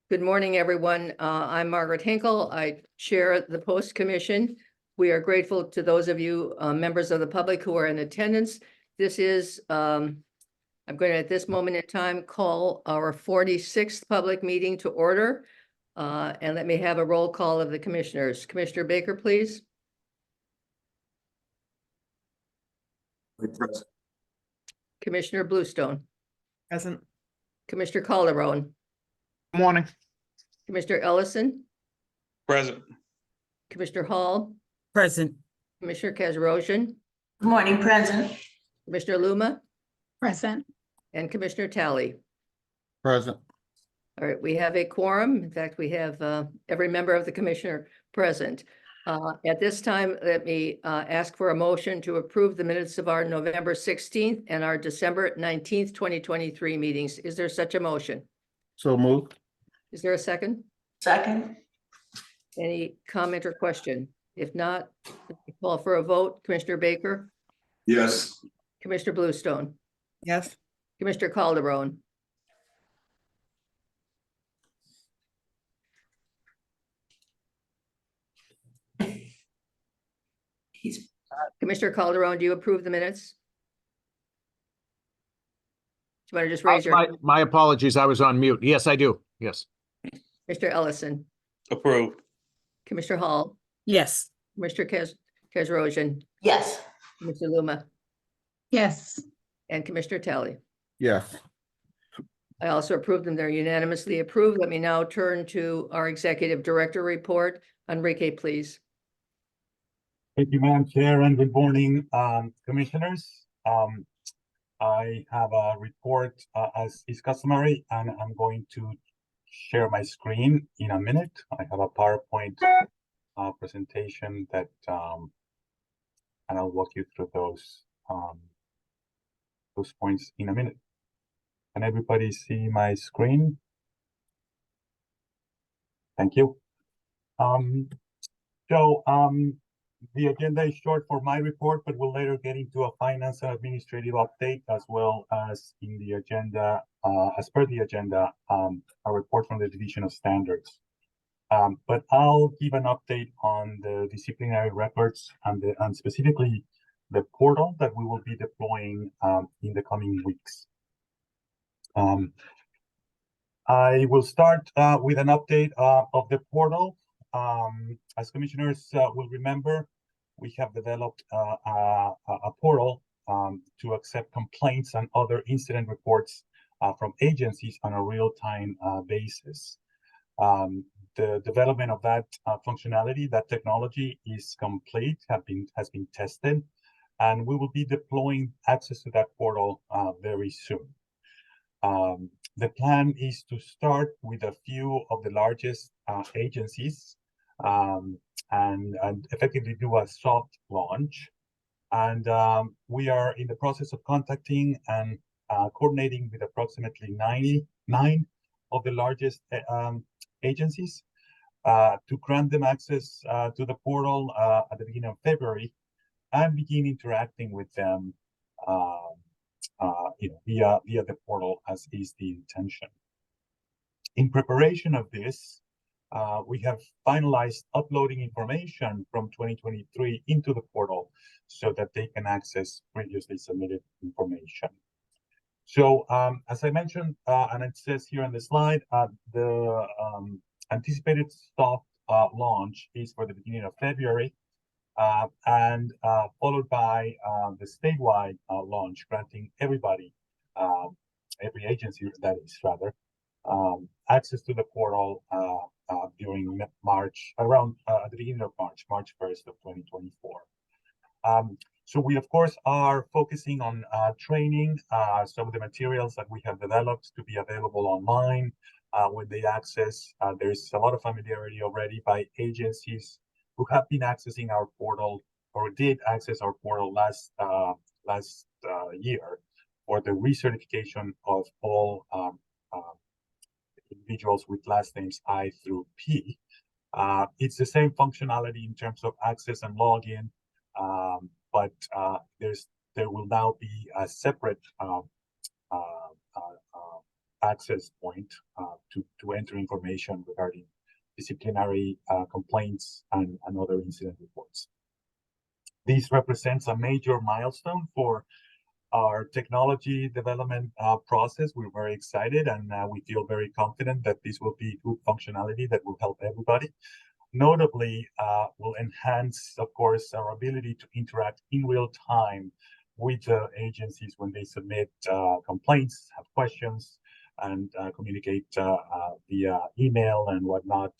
Good morning, everyone. I'm Margaret Hinkle. I chair the Post Commission. We are grateful to those of you, members of the public who are in attendance. This is, I'm going to, at this moment in time, call our 46th public meeting to order. And let me have a roll call of the commissioners. Commissioner Baker, please. Present. Commissioner Bluestone. Present. Commissioner Calderon. Morning. Commissioner Ellison. Present. Commissioner Hall. Present. Commissioner Kazarosian. Good morning, present. Commissioner Luma. Present. And Commissioner Talley. Present. All right, we have a quorum. In fact, we have every member of the commissioner present. At this time, let me ask for a motion to approve the minutes of our November 16th and our December 19th, 2023 meetings. Is there such a motion? So moved. Is there a second? Second. Any comment or question? If not, call for a vote. Commissioner Baker, Yes. Commissioner Bluestone, Yes. Commissioner Calderon, He's Commissioner Calderon, do you approve the minutes? Do you want to just raise your, My apologies, I was on mute. Yes, I do. Yes. Mr. Ellison, Approved. Commissioner Hall, Yes. Mr. Kazarosian, yes. Mr. Luma, Yes. and Commissioner Talley. Yes. I also approve them. They're unanimously approved. Let me now turn to our executive director report. Enrique, please. Thank you, Madam Chair, and good morning, commissioners. I have a report as is customary, and I'm going to share my screen in a minute. I have a PowerPoint presentation that, and I'll walk you through those points in a minute. Can everybody see my screen? Thank you. The agenda is short for my report, but we'll later get into a finance and administrative update, as well as in the agenda, as per the agenda, a report from the Division of Standards. But I'll give an update on the disciplinary records and specifically the portal that we will be deploying in the coming weeks. I will start with an update of the portal. As commissioners will remember, we have developed a portal to accept complaints and other incident reports from agencies on a real-time basis. The development of that functionality, that technology is complete, has been tested, and we will be deploying access to that portal very soon. The plan is to start with a few of the largest agencies and effectively do a soft launch. And we are in the process of contacting and coordinating with approximately 99 of the largest agencies to grant them access to the portal at the beginning of February and begin interacting with them via the portal, as is the intention. In preparation of this, we have finalized uploading information from 2023 into the portal so that they can access previously submitted information. So as I mentioned, and it says here on the slide, the anticipated soft launch is for the beginning of February, and followed by the statewide launch, granting everybody, every agency that is rather, access to the portal during March, around at the beginning of March 1st of 2024. So we, of course, are focusing on training some of the materials that we have developed to be available online when they access. There is a lot of familiarity already by agencies who have been accessing our portal or did access our portal last year for the recertification of all individuals with last names I through P. It's the same functionality in terms of access and login, but there will now be a separate access point to enter information regarding disciplinary complaints and other incident reports. This represents a major milestone for our technology development process. We're very excited, and we feel very confident that this will be good functionality that will help everybody. Notably, will enhance, of course, our ability to interact in real time with the agencies when they submit complaints, have questions, and communicate via email and whatnot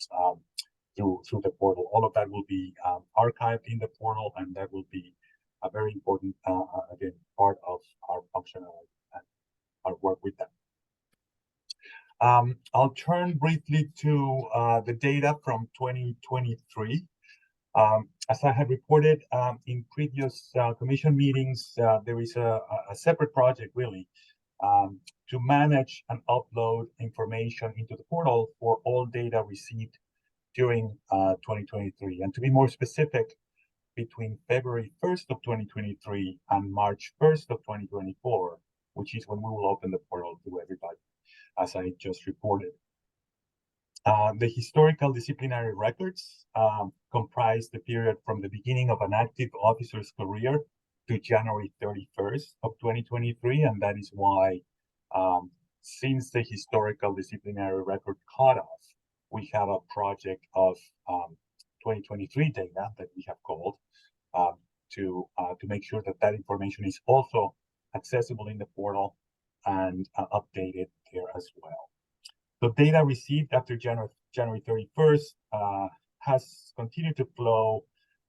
through the portal. All of that will be archived in the portal, and that will be a very important, again, part of our functionality and our work with them. I'll turn briefly to the data from 2023. As I had reported in previous commission meetings, there is a separate project, really, to manage and upload information into the portal for all data received during 2023. And to be more specific, between February 1st of 2023 and March 1st of 2024, which is when we will open the portal to everybody, as I just reported. The historical disciplinary records comprise the period from the beginning of an active officer's career to January 31st of 2023, and that is why since the historical disciplinary record cutoff, we have a project of 2023 data that we have called to make sure that that information is also accessible in the portal and updated there as well. The data received after January 31st has continued to flow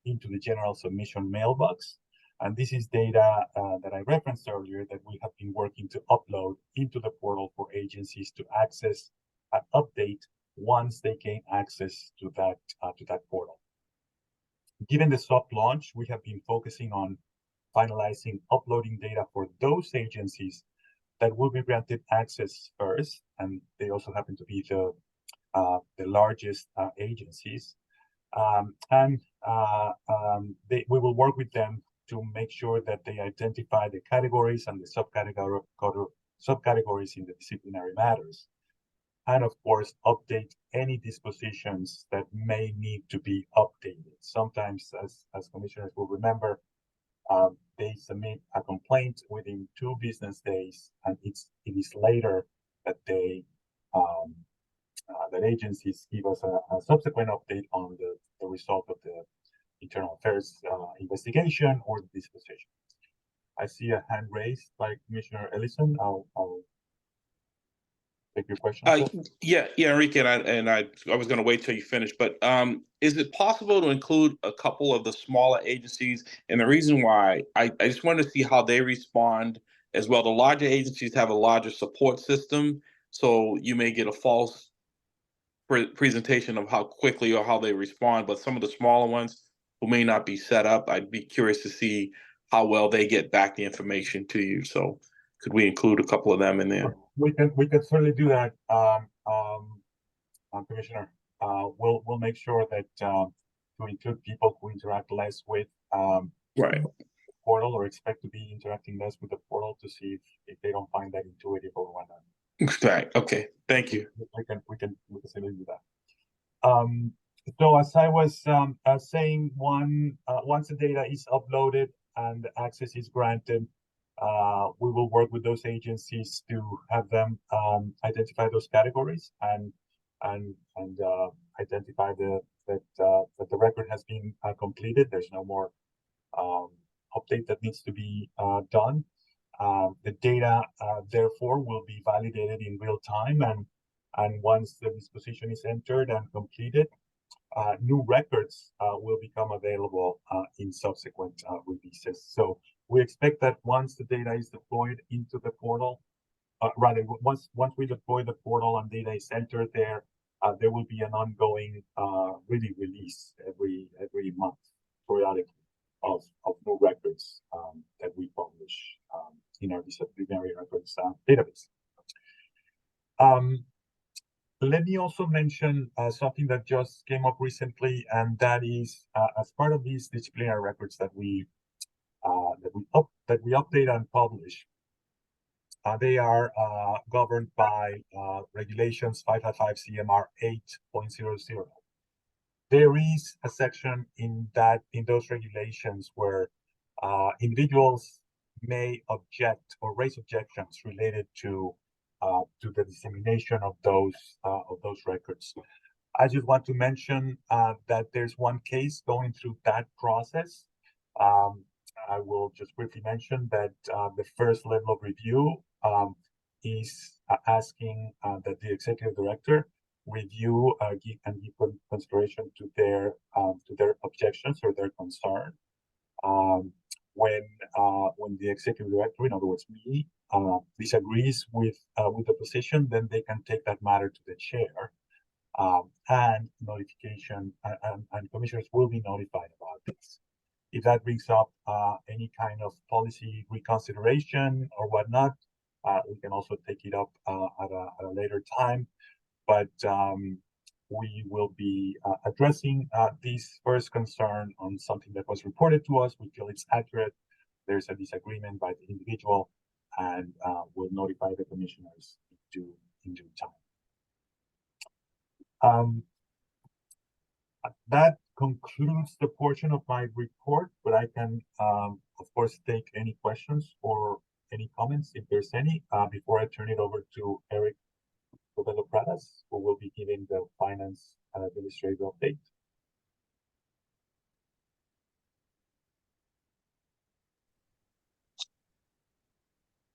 into the general submission mailbox. And this is data that I referenced earlier that we have been working to upload into the portal for agencies to access and update once they gain access to that portal. Given the soft launch, we have been focusing on finalizing uploading data for those agencies that will be granted access first, and they also happen to be the largest agencies. We will work with them to make sure that they identify the categories and the subcategories in the disciplinary matters. And of course, update any dispositions that may need to be updated. Sometimes, as commissioners will remember, they submit a complaint within 2 business days, and it is later that they that agencies give us a subsequent update on the result of the internal affairs investigation or the disposition. I see a hand raised by Commissioner Ellison. I'll take your question. Yeah, Enrique, and I was going to wait till you finish, but is it possible to include a couple of the smaller agencies? And the reason why, I just wanted to see how they respond as well. The larger agencies have a larger support system, so you may get a false presentation of how quickly or how they respond, but some of the smaller ones who may not be set up, I'd be curious to see how well they get back the information to you. So could we include a couple of them in there? We can certainly do that, Commissioner. We'll make sure that to include people who interact less with Right. the portal or expect to be interacting less with the portal to see if they don't find that intuitive or whatnot. Right. Okay. Thank you. We can certainly do that. So as I was saying, once the data is uploaded and access is granted, we will work with those agencies to have them identify those categories and identify that the record has been completed. There's no more update that needs to be done. The data, therefore, will be validated in real time, and once the disposition is entered and completed, new records will become available in subsequent releases. So we expect that once the data is deployed into the portal, once we deploy the portal and data is entered there, there will be an ongoing release every month, periodically, of new records that we publish in our disciplinary records database. Let me also mention something that just came up recently, and that is as part of these disciplinary records that we update and publish. They are governed by regulations 555 CMR 8.00. There is a section in those regulations where individuals may object or raise objections related to the dissemination of those records. I just want to mention that there's one case going through that process. I will just briefly mention that the first level of review is asking that the executive director review and give consideration to their objections or their concern. When the executive director, in other words me, disagrees with the position, then they can take that matter to the chair, and notification and commissioners will be notified about this. If that brings up any kind of policy reconsideration or whatnot, we can also take it up at a later time. But we will be addressing this first concern on something that was reported to us. We feel it's accurate. There's a disagreement by the individual, and we'll notify the commissioners in due time. That concludes the portion of my report, but I can, of course, take any questions or any comments if there's any before I turn it over to Eric Pradas, who will be giving the finance and administrative update.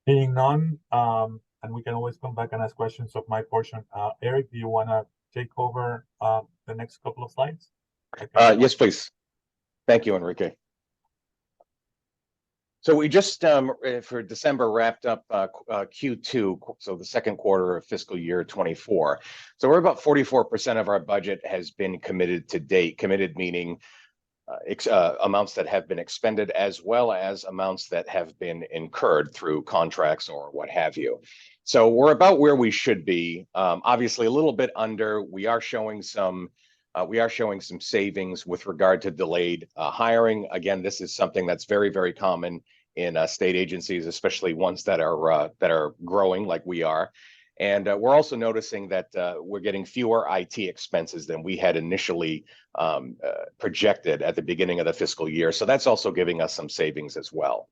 Seeing none, and we can always come back and ask questions of my portion. Eric, do you want to take over the next couple of slides? Yes, please. Thank you, Enrique. So we just, for December, wrapped up Q2, so the second quarter of fiscal year 24. So we're about 44% of our budget has been committed to date. Committed meaning amounts that have been expended, as well as amounts that have been incurred through contracts or what have you. So we're about where we should be. Obviously, a little bit under. We are showing some savings with regard to delayed hiring. Again, this is something that's very, very common in state agencies, especially ones that are growing like we are. And we're also noticing that we're getting fewer IT expenses than we had initially projected at the beginning of the fiscal year. So that's also giving us some savings as well.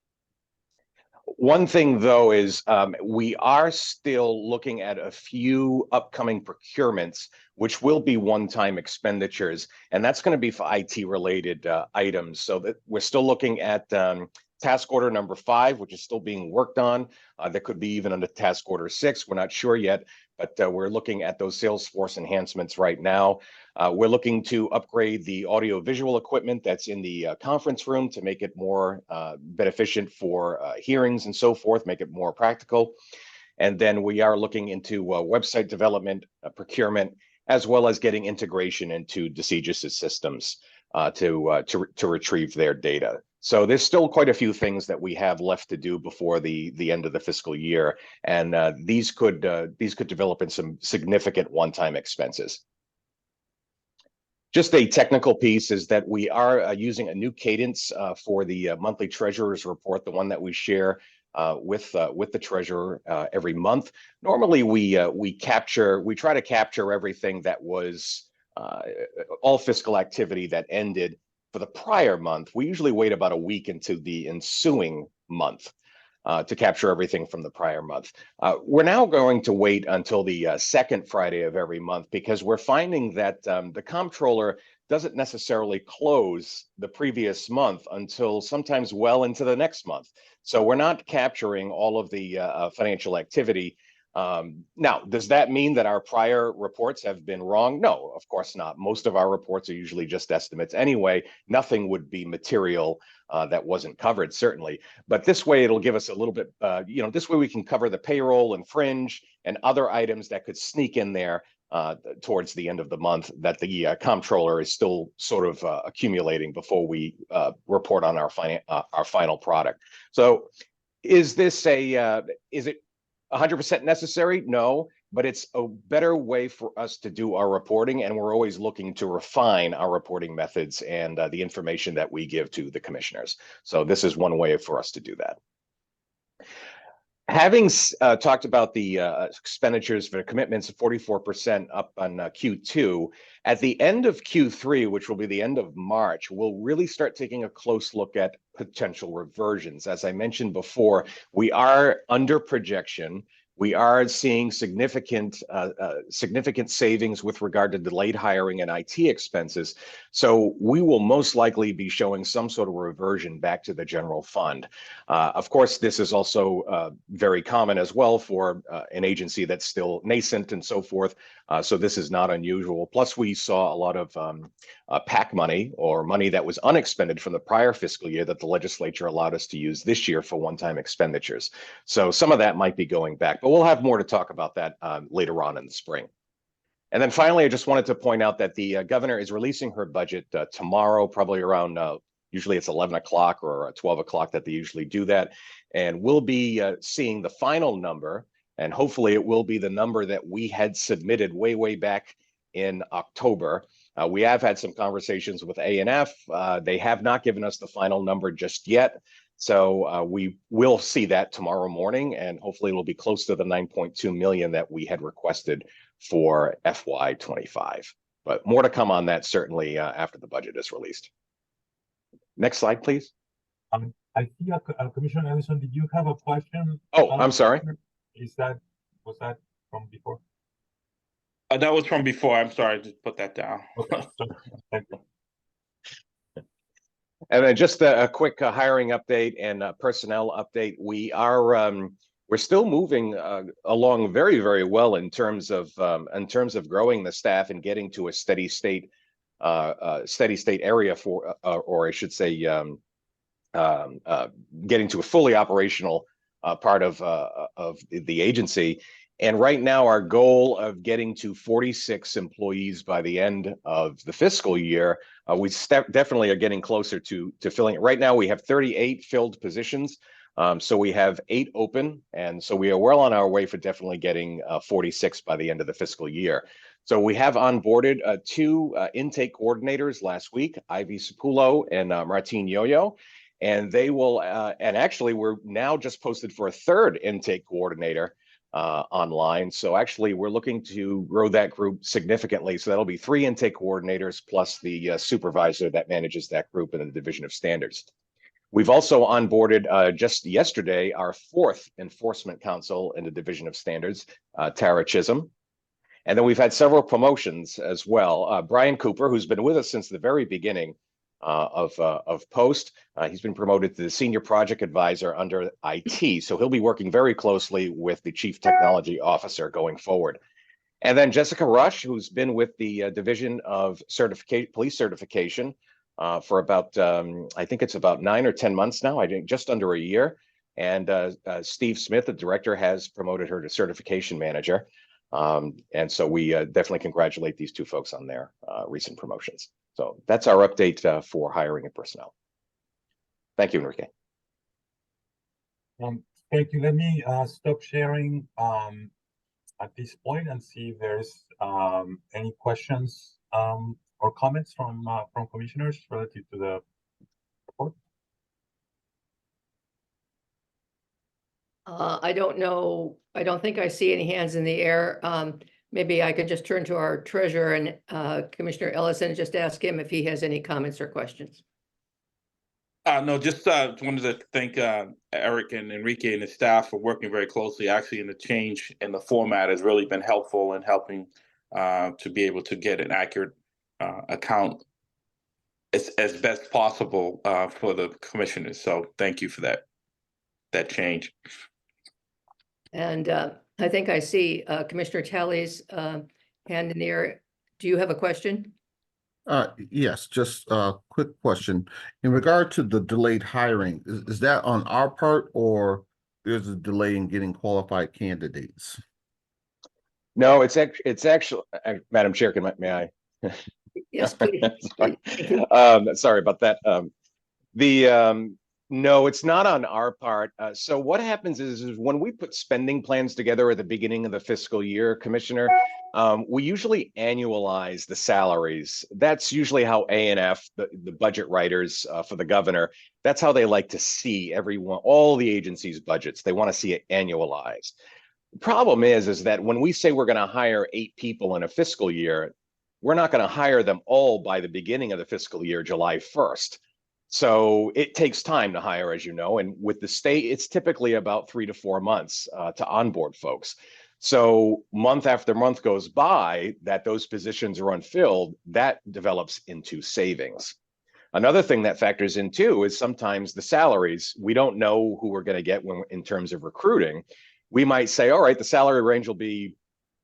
One thing, though, is we are still looking at a few upcoming procurements, which will be one-time expenditures, and that's going to be for IT-related items. So that we're still looking at task order number 5, which is still being worked on. There could be even under task order 6. We're not sure yet, but we're looking at those Salesforce enhancements right now. We're looking to upgrade the audio-visual equipment that's in the conference room to make it more beneficent for hearings and so forth, make it more practical. And then we are looking into website development, procurement, as well as getting integration into Decige's systems to retrieve their data. So there's still quite a few things that we have left to do before the end of the fiscal year, and these could develop in some significant one-time expenses. Just a technical piece is that we are using a new cadence for the monthly treasurer's report, the one that we share with the treasurer every month. Normally, we try to capture everything that was all fiscal activity that ended for the prior month. We usually wait about a week into the ensuing month to capture everything from the prior month. We're now going to wait until the second Friday of every month because we're finding that the comptroller doesn't necessarily close the previous month until sometimes well into the next month. So we're not capturing all of the financial activity. Now, does that mean that our prior reports have been wrong? No, of course not. Most of our reports are usually just estimates anyway. Nothing would be material that wasn't covered, certainly. But this way, it'll give us a little bit, this way we can cover the payroll and fringe and other items that could sneak in there towards the end of the month that the comptroller is still sort of accumulating before we report on our final product. So is this is it 100% necessary? No, but it's a better way for us to do our reporting, and we're always looking to refine our reporting methods and the information that we give to the commissioners. So this is one way for us to do that. Having talked about the expenditures for the commitments of 44% up on Q2, at the end of Q3, which will be the end of March, we'll really start taking a close look at potential reversions. As I mentioned before, we are under projection. We are seeing significant savings with regard to delayed hiring and IT expenses. So we will most likely be showing some sort of reversion back to the general fund. Of course, this is also very common as well for an agency that's still nascent and so forth. So this is not unusual. Plus, we saw a lot of PAC money or money that was unexpended from the prior fiscal year that the legislature allowed us to use this year for one-time expenditures. So some of that might be going back, but we'll have more to talk about that later on in the spring. And then finally, I just wanted to point out that the governor is releasing her budget tomorrow, probably around, usually it's 11 o'clock or 12 o'clock that they usually do that. And we'll be seeing the final number, and hopefully it will be the number that we had submitted way back in October. We have had some conversations with A&F. They have not given us the final number just yet. So we will see that tomorrow morning, and hopefully it'll be close to the 9.2 million that we had requested for FY25. But more to come on that certainly after the budget is released. Next slide, please. I see Commissioner Ellison, did you have a question? Oh, I'm sorry. Was that from before? That was from before. I'm sorry, just put that down. Okay, thank you. And then just a quick hiring update and personnel update. We're still moving along very well in terms of growing the staff and getting to a steady state area for, or I should say, getting to a fully operational part of the agency. And right now, our goal of getting to 46 employees by the end of the fiscal year, we definitely are getting closer to filling it. Right now, we have 38 filled positions. So we have 8 open. And so we are well on our way for definitely getting 46 by the end of the fiscal year. So we have onboarded 2 intake coordinators last week, Ivy Sapulo and Martin Yoyo. And they will, and actually, we're now just posted for a 3rd intake coordinator online. So actually, we're looking to grow that group significantly. So that'll be 3 intake coordinators plus the supervisor that manages that group in the Division of Standards. We've also onboarded just yesterday our 4th enforcement counsel in the Division of Standards, Tara Chisholm. And then we've had several promotions as well. Brian Cooper, who's been with us since the very beginning of Post. He's been promoted to the Senior Project Advisor under IT. So he'll be working very closely with the Chief Technology Officer going forward. And then Jessica Rush, who's been with the Division of Police Certification for about, I think it's about 9 or 10 months now, I think just under a year. And Steve Smith, the director, has promoted her to Certification Manager. And so we definitely congratulate these 2 folks on their recent promotions. So that's our update for hiring and personnel. Thank you, Enrique. Thank you. Let me stop sharing at this point and see if there's any questions or comments from commissioners relative to the report. I don't know. I don't think I see any hands in the air. Maybe I could just turn to our treasurer and Commissioner Ellison and just ask him if he has any comments or questions. No, just wanted to thank Eric and Enrique and the staff for working very closely. Actually, in the change in the format has really been helpful in helping to be able to get an accurate account as best possible for the commissioners. So thank you for that change. And I think I see Commissioner Talley's hand in the air. Do you have a question? Yes, just a quick question. In regard to the delayed hiring, is that on our part or there's a delay in getting qualified candidates? No, it's actually, Madam Chair, may I? Yes, please. Sorry. Sorry about that. No, it's not on our part. So what happens is when we put spending plans together at the beginning of the fiscal year, Commissioner, we usually annualize the salaries. That's usually how A&F, the budget writers for the governor, that's how they like to see everyone, all the agencies' budgets. They want to see it annualized. The problem is that when we say we're going to hire 8 people in a fiscal year, we're not going to hire them all by the beginning of the fiscal year, July 1st. So it takes time to hire, as you know, and with the state, it's typically about 3 to 4 months to onboard folks. So month after month goes by that those positions are unfilled, that develops into savings. Another thing that factors in too is sometimes the salaries. We don't know who we're going to get when in terms of recruiting. We might say, all right, the salary range will be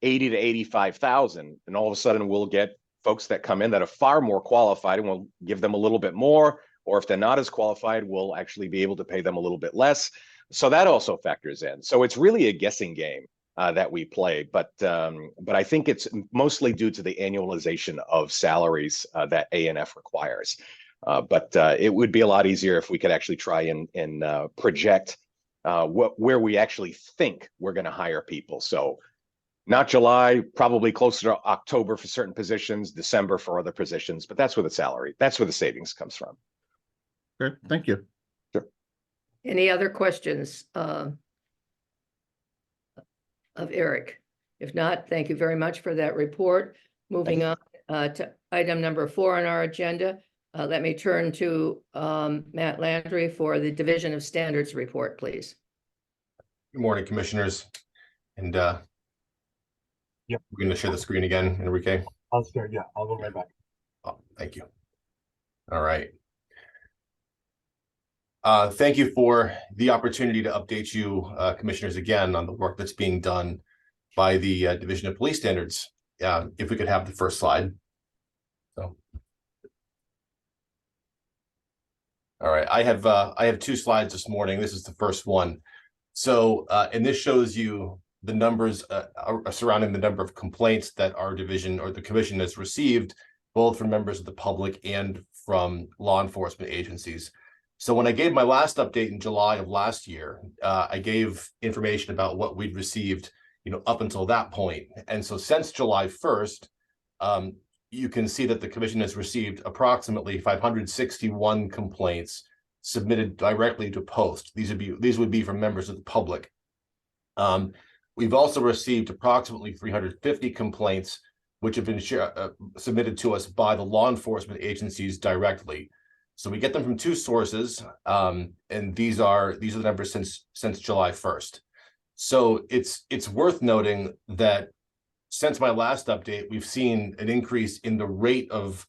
80 to 85,000, and all of a sudden we'll get folks that come in that are far more qualified, and we'll give them a little bit more. Or if they're not as qualified, we'll actually be able to pay them a little bit less. So that also factors in. So it's really a guessing game that we play, but I think it's mostly due to the annualization of salaries that A&F requires. But it would be a lot easier if we could actually try and project where we actually think we're going to hire people. So not July, probably closer to October for certain positions, December for other positions, but that's where the savings comes from. Okay, thank you. Any other questions of Eric? If not, thank you very much for that report. Moving on to item number 4 on our agenda. Let me turn to Matt Landry for the Division of Standards report, please. Good morning, commissioners. And Yep. We're going to share the screen again, Enrique. I'll start. Yeah, I'll go right back. Oh, thank you. All right. Thank you for the opportunity to update you, commissioners, again on the work that's being done by the Division of Police Standards. If we could have the first slide. So, all right, I have 2 slides this morning. This is the first one. So, and this shows you the numbers surrounding the number of complaints that our division or the commission has received, both from members of the public and from law enforcement agencies. So when I gave my last update in July of last year, I gave information about what we'd received, up until that point. And so since July 1st, you can see that the commission has received approximately 561 complaints submitted directly to post. These would be from members of the public. We've also received approximately 350 complaints, which have been submitted to us by the law enforcement agencies directly. So we get them from 2 sources, and these are the numbers since July 1st. So it's worth noting that since my last update, we've seen an increase in the rate of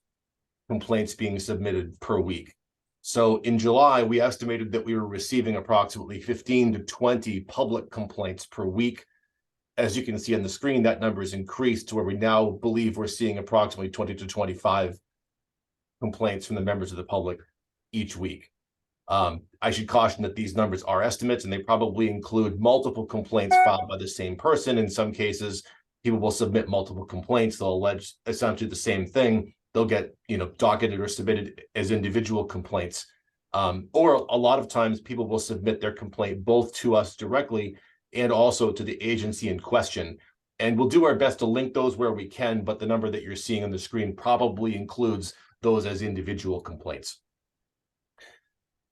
complaints being submitted per week. So in July, we estimated that we were receiving approximately 15 to 20 public complaints per week. As you can see on the screen, that number has increased to where we now believe we're seeing approximately 20 to 25 complaints from the members of the public each week. I should caution that these numbers are estimates, and they probably include multiple complaints filed by the same person. In some cases, people will submit multiple complaints. They'll allege essentially the same thing. They'll get, docketed or submitted as individual complaints. Or a lot of times people will submit their complaint both to us directly and also to the agency in question. And we'll do our best to link those where we can, but the number that you're seeing on the screen probably includes those as individual complaints.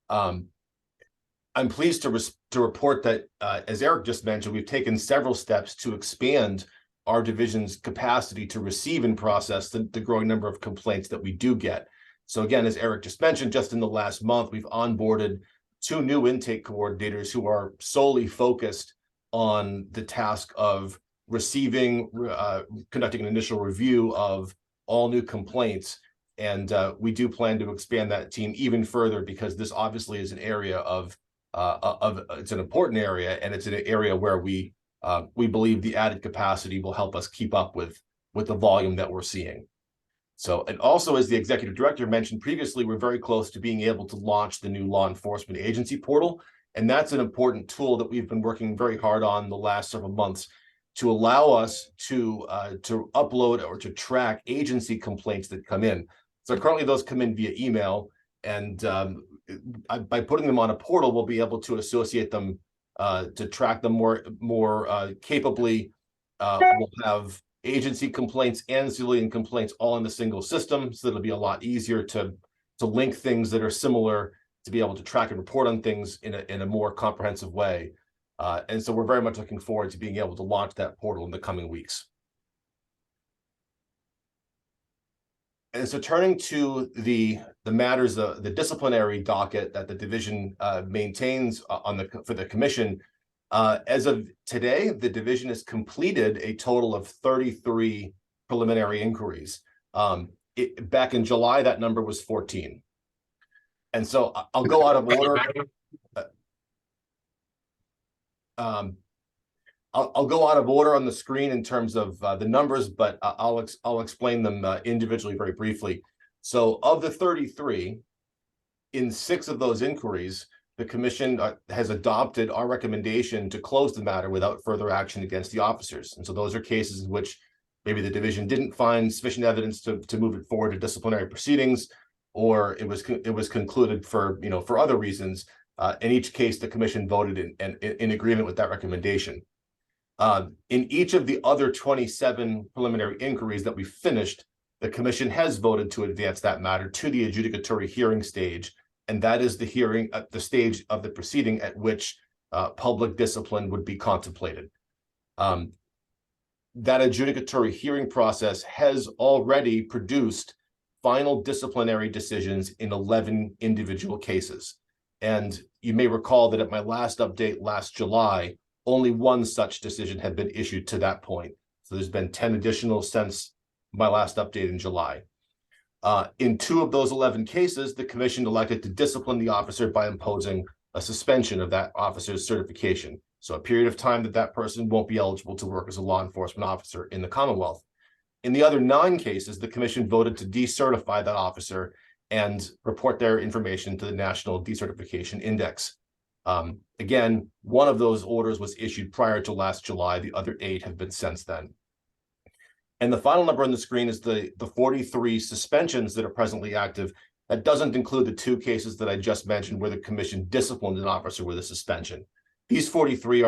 I'm pleased to report that, as Eric just mentioned, we've taken several steps to expand our division's capacity to receive and process the growing number of complaints that we do get. So again, as Eric just mentioned, just in the last month, we've onboarded 2 new intake coordinators who are solely focused on the task of receiving, conducting an initial review of all new complaints. And we do plan to expand that team even further, because this obviously is an area it's an important area, and it's an area where we believe the added capacity will help us keep up with the volume that we're seeing. So, and also, as the executive director mentioned previously, we're very close to being able to launch the new law enforcement agency portal. And that's an important tool that we've been working very hard on the last several months to allow us to upload or to track agency complaints that come in. So currently those come in via email, and by putting them on a portal, we'll be able to associate them to track them more capably. We'll have agency complaints and civilian complaints all in the single system, so it'll be a lot easier to link things that are similar, to be able to track and report on things in a more comprehensive way. And so we're very much looking forward to being able to launch that portal in the coming weeks. And so turning to the matters, the disciplinary docket that the division maintains for the commission, as of today, the division has completed a total of 33 preliminary inquiries. Back in July, that number was 14. And so I'll go out of order. I'll go out of order on the screen in terms of the numbers, but I'll explain them individually very briefly. So of the 33, in 6 of those inquiries, the commission has adopted our recommendation to close the matter without further action against the officers. And so those are cases in which maybe the division didn't find sufficient evidence to move it forward to disciplinary proceedings, or it was concluded for other reasons. In each case, the commission voted in agreement with that recommendation. In each of the other 27 preliminary inquiries that we finished, the commission has voted to advance that matter to the adjudicatory hearing stage, and that is the hearing at the stage of the proceeding at which public discipline would be contemplated. That adjudicatory hearing process has already produced final disciplinary decisions in 11 individual cases. And you may recall that at my last update last July, only 1 such decision had been issued to that point. So there's been 10 additional since my last update in July. In 2 of those 11 cases, the commission elected to discipline the officer by imposing a suspension of that officer's certification. So a period of time that person won't be eligible to work as a law enforcement officer in the Commonwealth. In the other 9 cases, the commission voted to decertify that officer and report their information to the National Decertification Index. Again, 1 of those orders was issued prior to last July. The other 8 have been since then. And the final number on the screen is the 43 suspensions that are presently active. That doesn't include the 2 cases that I just mentioned where the commission disciplined an officer with a suspension. These 43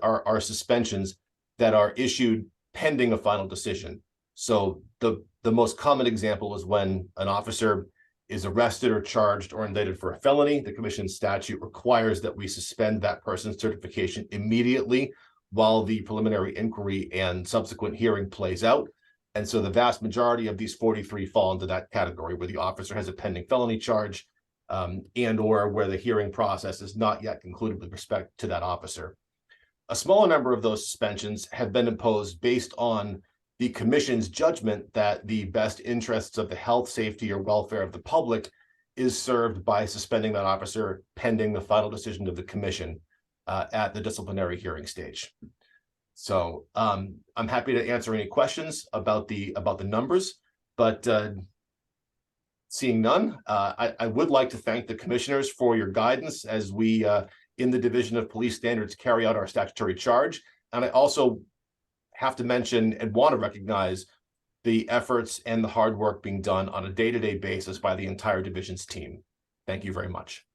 are suspensions that are issued pending a final decision. So the most common example is when an officer is arrested or charged or indicted for a felony. The commission statute requires that we suspend that person's certification immediately while the preliminary inquiry and subsequent hearing plays out. And so the vast majority of these 43 fall into that category where the officer has a pending felony charge and or where the hearing process is not yet concluded with respect to that officer. A smaller number of those suspensions have been imposed based on the commission's judgment that the best interests of the health, safety, or welfare of the public is served by suspending that officer pending the final decision of the commission at the disciplinary hearing stage. So I'm happy to answer any questions about the numbers, but seeing none, I would like to thank the commissioners for your guidance as we in the Division of Police Standards carry out our statutory charge. And I also have to mention and want to recognize the efforts and the hard work being done on a day-to-day basis by the entire division's team. Thank you very much.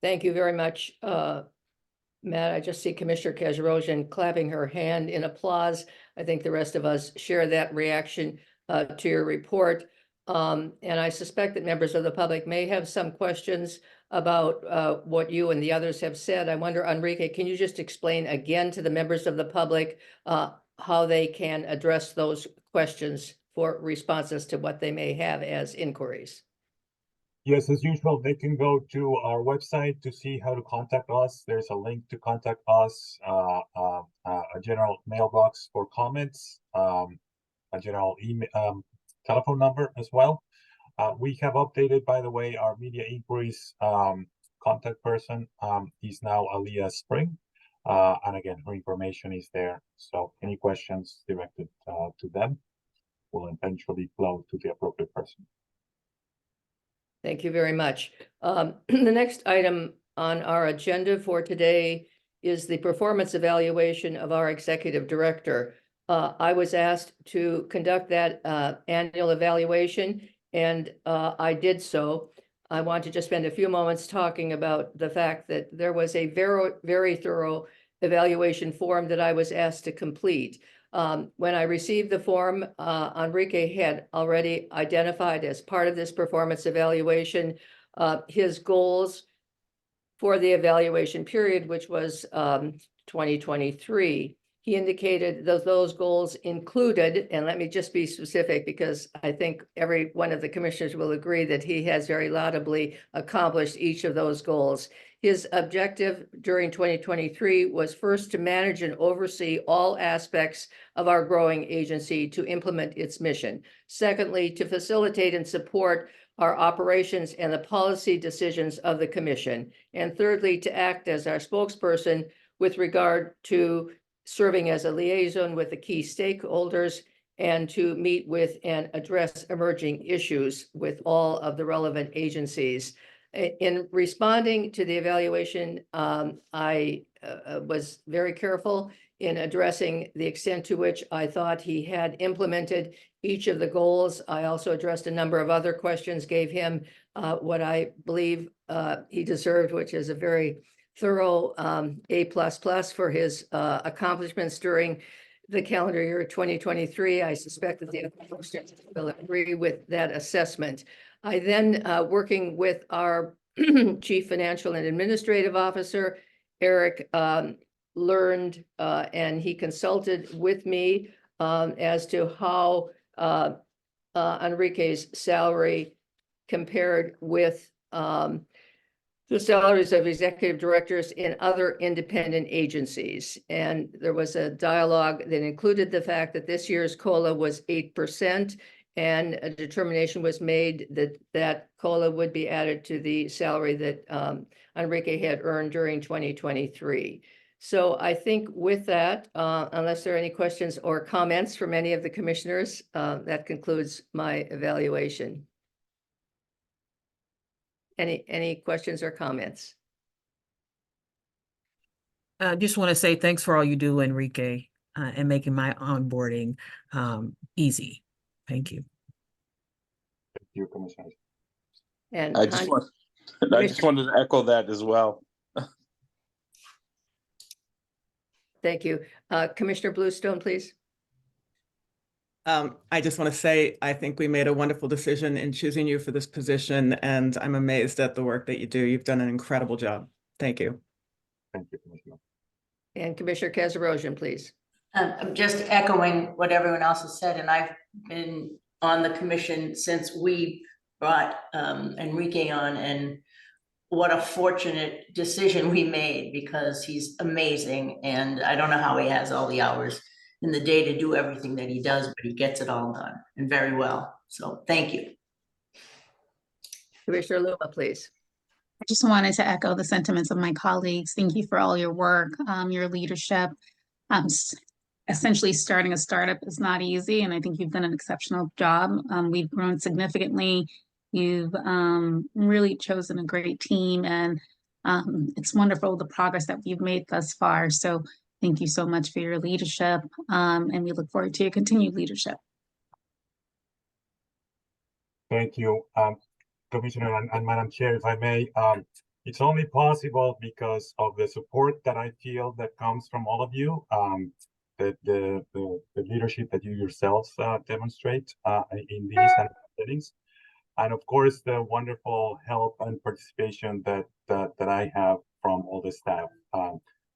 Thank you very much, Matt. I just see Commissioner Kazarosian clapping her hand in applause. I think the rest of us share that reaction to your report. And I suspect that members of the public may have some questions about what you and the others have said. I wonder, Enrique, can you just explain again to the members of the public how they can address those questions for responses to what they may have as inquiries? Yes, as usual, they can go to our website to see how to contact us. There's a link to contact us, a general mailbox for comments, a general email, telephone number as well. We have updated, by the way, our media inquiries contact person is now Aliyah Spring. And again, her information is there. So any questions directed to them will eventually flow to the appropriate person. Thank you very much. The next item on our agenda for today is the performance evaluation of our executive director. I was asked to conduct that annual evaluation, and I did so. I want to just spend a few moments talking about the fact that there was a very, very thorough evaluation form that I was asked to complete. When I received the form, Enrique had already identified as part of this performance evaluation his goals for the evaluation period, which was 2023. He indicated that those goals included, and let me just be specific because I think every one of the commissioners will agree that he has very laudably accomplished each of those goals. His objective during 2023 was first to manage and oversee all aspects of our growing agency to implement its mission. Secondly, to facilitate and support our operations and the policy decisions of the commission. And thirdly, to act as our spokesperson with regard to serving as a liaison with the key stakeholders and to meet with and address emerging issues with all of the relevant agencies. In responding to the evaluation, I was very careful in addressing the extent to which I thought he had implemented each of the goals. I also addressed a number of other questions, gave him what I believe he deserved, which is a very thorough A++ for his accomplishments during the calendar year 2023. I suspect that the other commissioners will agree with that assessment. I then, working with our Chief Financial and Administrative Officer, Eric, learned and he consulted with me as to how Enrique's salary compared with the salaries of executive directors in other independent agencies. And there was a dialogue that included the fact that this year's COLA was 8%, and a determination was made that that COLA would be added to the salary that Enrique had earned during 2023. So I think with that, unless there are any questions or comments from any of the commissioners, that concludes my evaluation. Any questions or comments? I just want to say thanks for all you do, Enrique, and making my onboarding easy. Thank you. Thank you, Commissioner. And I just wanted to echo that as well. thank you. Commissioner Bluestone, please. I just want to say, I think we made a wonderful decision in choosing you for this position, and I'm amazed at the work that you do. You've done an incredible job. Thank you. Thank you, Commissioner. And Commissioner Kazarosian, please. I'm just echoing what everyone else has said, and I've been on the commission since we brought Enrique on, and what a fortunate decision we made because he's amazing, and I don't know how he has all the hours in the day to do everything that he does, but he gets it all done and very well. So thank you. Commissioner Luma, please. I just wanted to echo the sentiments of my colleagues. Thank you for all your work, your leadership. Essentially starting a startup is not easy, and I think you've done an exceptional job. We've grown significantly. You've really chosen a great team, and it's wonderful the progress that we've made thus far. So thank you so much for your leadership, and we look forward to your continued leadership. Thank you, Commissioner and Madam Chair, if I may. It's only possible because of the support that I feel that comes from all of you, the leadership that you yourselves demonstrate in these settings, and of course the wonderful help and participation that I have from all the staff.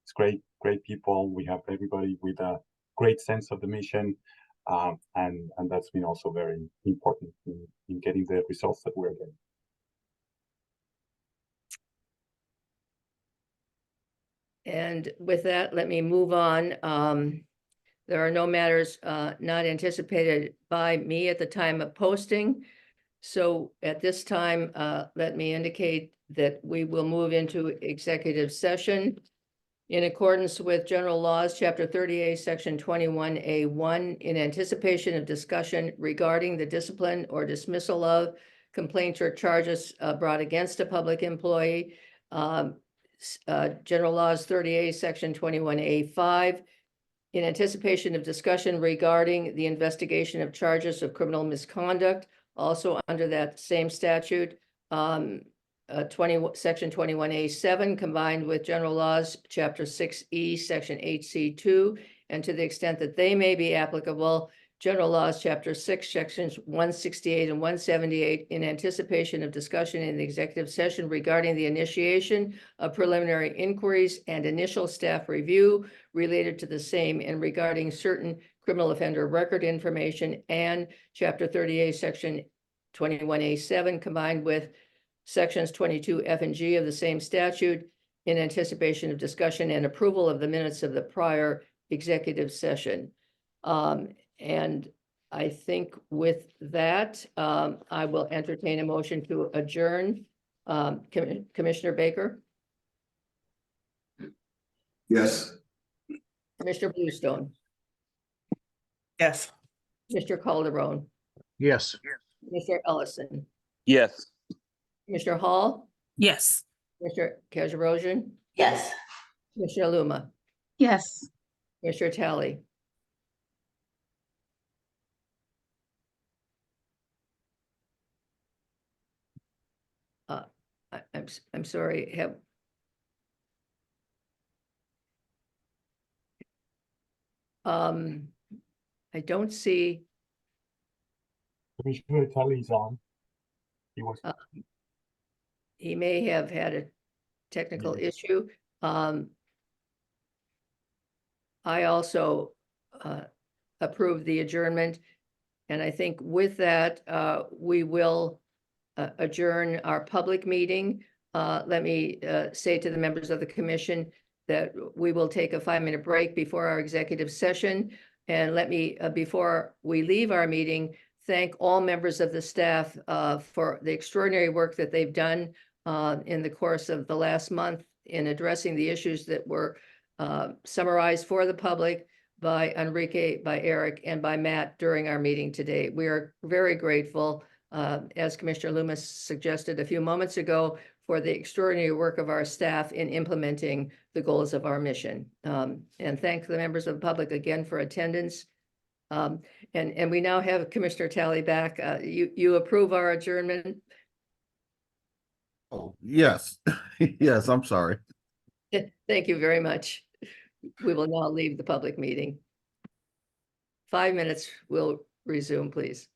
It's great people. We have everybody with a great sense of the mission, and that's been also very important in getting the results that we're getting. And with that, let me move on. There are no matters not anticipated by me at the time of posting. So at this time, let me indicate that we will move into executive session in accordance with General Laws, Chapter 38, Section 21A1, in anticipation of discussion regarding the discipline or dismissal of complaints or charges brought against a public employee. General Laws 38, Section 21A5, in anticipation of discussion regarding the investigation of charges of criminal misconduct, also under that same statute. Section 21A7 combined with general laws, Chapter 6E, Section 8C2, and to the extent that they may be applicable, general laws, Chapter 6, Sections 168 and 178, in anticipation of discussion in the executive session regarding the initiation of preliminary inquiries and initial staff review related to the same and regarding certain criminal offender record information, and Chapter 38, Section 21A7 combined with Sections 22F and G of the same statute in anticipation of discussion and approval of the minutes of the prior executive session. And I think with that, I will entertain a motion to adjourn. Commissioner Baker, Yes. Commissioner Bluestone, Yes. Mr. Calderon, Yes. Mr. Ellison, Yes. Commissioner Hall, Yes. Mr. Kajirosian, Yes. Commissioner Luma, Yes. Commissioner Talley. I'm sorry, I don't see, Commissioner Tully is on. He was, he may have had a technical Yes. issue. I also approve the adjournment. And I think with that, we will adjourn our public meeting. Let me say to the members of the commission that we will take a 5-minute break before our executive session. And let me, before we leave our meeting, thank all members of the staff for the extraordinary work that they've done in the course of the last month in addressing the issues that were summarized for the public by Enrique, by Eric, and by Matt during our meeting today. We are very grateful, as Commissioner Loomis suggested a few moments ago, for the extraordinary work of our staff in implementing the goals of our mission. And thank the members of the public again for attendance. And we now have Commissioner Talley back. You approve our adjournment? Oh, yes. Yes, I'm sorry. Thank you very much. We will now leave the public meeting. 5 minutes, we'll resume, please.